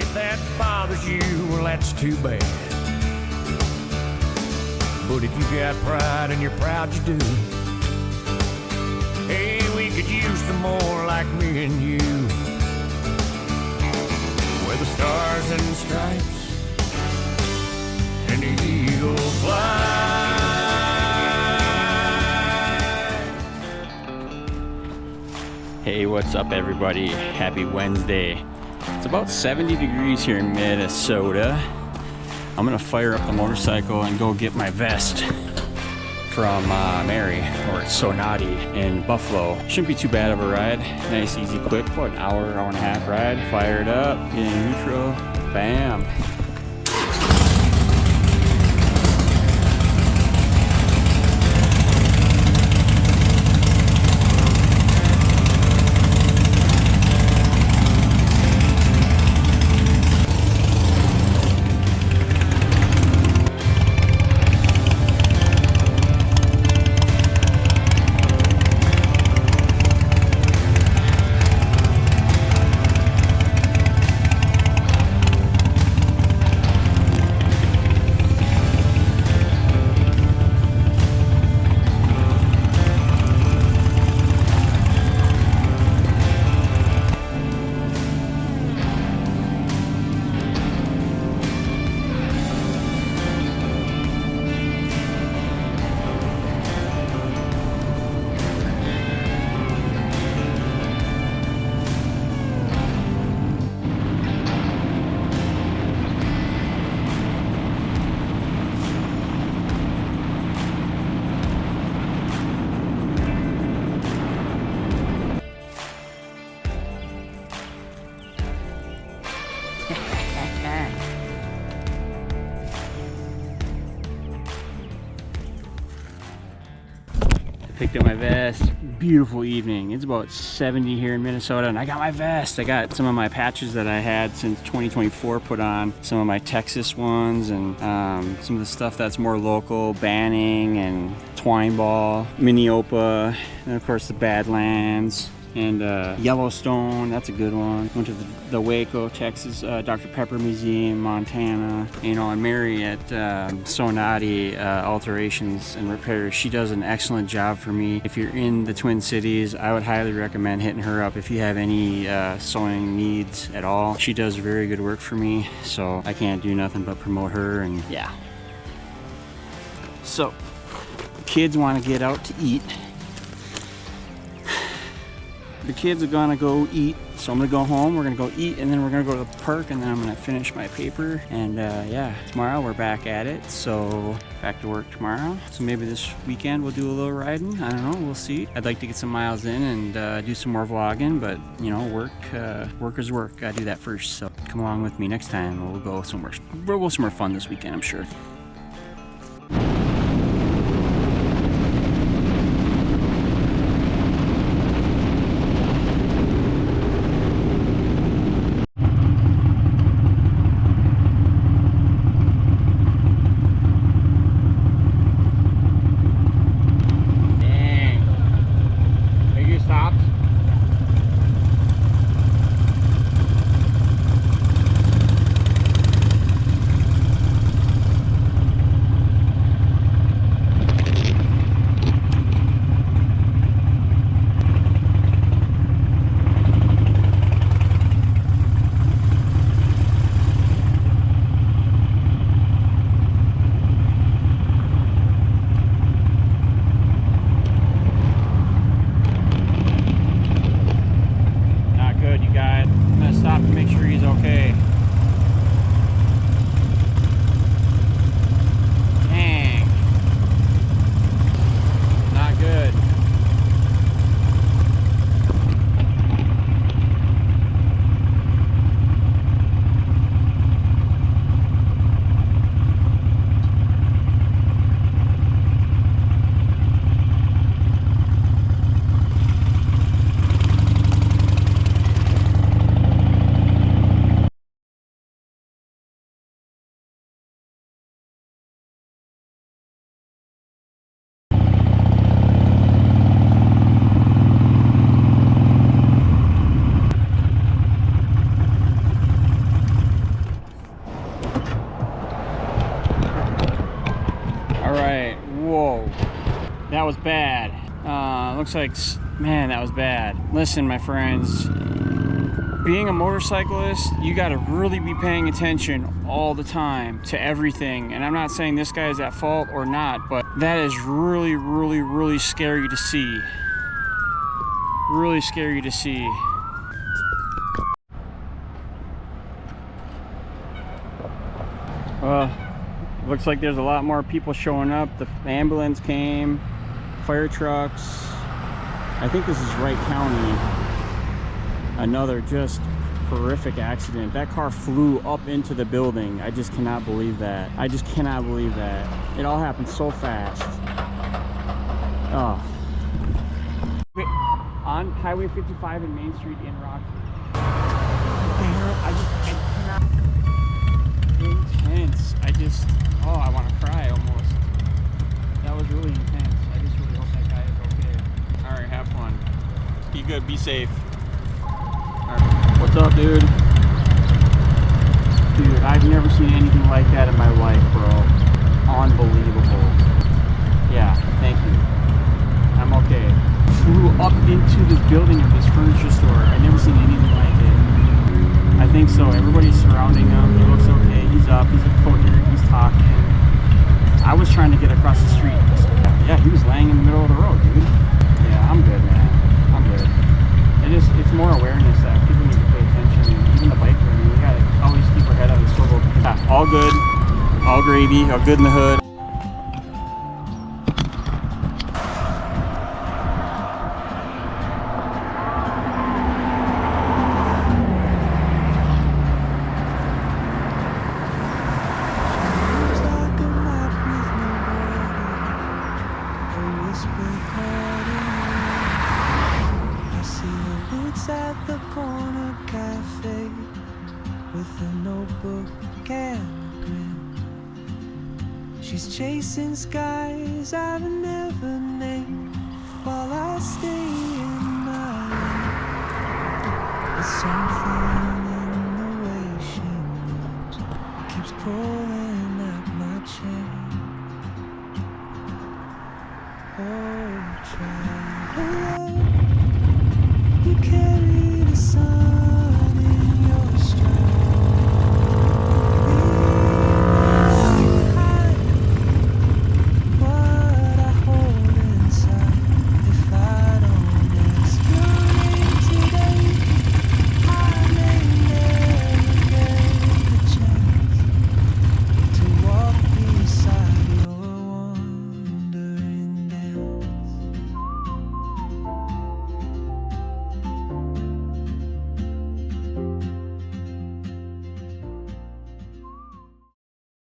if that bothers you, well, that's too bad. But if you got pride and you're proud you do, hey, we could use some more like me and you. Where the stars and stripes and the eagle fly. Hey, what's up everybody? Happy Wednesday. It's about 70 degrees here in Minnesota. I'm gonna fire up the motorcycle and go get my vest from Mary, or Sonati in Buffalo. Shouldn't be too bad of a ride. Nice, easy, quick, about an hour and a half ride. Fire it up, get in neutral, bam. Picked up my vest. Beautiful evening. It's about 70 here in Minnesota and I got my vest. I got some of my patches that I had since 2024 put on, some of my Texas ones, and some of the stuff that's more local, Banning and Twine Ball, Minneopa, and of course the Badlands. And Yellowstone, that's a good one. Went to the Waco, Texas, Dr. Pepper Museum, Montana. You know, and Mary at Sonati Alterations and Repairs, she does an excellent job for me. If you're in the Twin Cities, I would highly recommend hitting her up if you have any sewing needs at all. She does very good work for me, so I can't do nothing but promote her, and yeah. So, kids want to get out to eat. The kids are gonna go eat, so I'm gonna go home, we're gonna go eat, and then we're gonna go to the park, and then I'm gonna finish my paper. And yeah, tomorrow we're back at it, so back to work tomorrow. So maybe this weekend we'll do a little riding, I don't know, we'll see. I'd like to get some miles in and do some more vlogging, but you know, work is work, gotta do that first. So come along with me next time, we'll go somewhere, we'll go somewhere fun this weekend, I'm sure. was bad. Looks like, man, that was bad. Listen, my friends, being a motorcyclist, you got to really be paying attention all the time to everything. And I'm not saying this guy is at fault or not, but that is really, really, really scary to see. Really scary to see. Looks like there's a lot more people showing up. The ambulance came, fire trucks. I think this is Wright County. Another just horrific accident. That car flew up into the building. I just cannot believe that. I just cannot believe that. It all happened so fast. Oh. On Highway 55 and Main Street in Rockford. I cannot. Intense. Oh, I want to cry almost. That was really intense. I just really hope that guy is okay. All right, have fun. Be good, be safe. All right. What's up, dude? Dude, I've never seen anything like that in my life, bro. Unbelievable. Yeah, thank you. I'm okay. Flew up into this building of this furniture store. I've never seen anything like it. I think so. Everybody's surrounding him. He looks okay. He's up. He's coherent. He's talking. I was trying to get across the street. Yeah, he was laying in the middle of the road, dude. Yeah, I'm good, man. I'm good. It's more awareness that people need to pay attention. Even the biker, I mean, we gotta always keep our head on the swivel. Yeah, all good. All gravy. All good in the hood. At the corner cafe with a notebook and a grin. She's chasing skies I've never named while I stay in my lane. There's something in the way she moves keeps pulling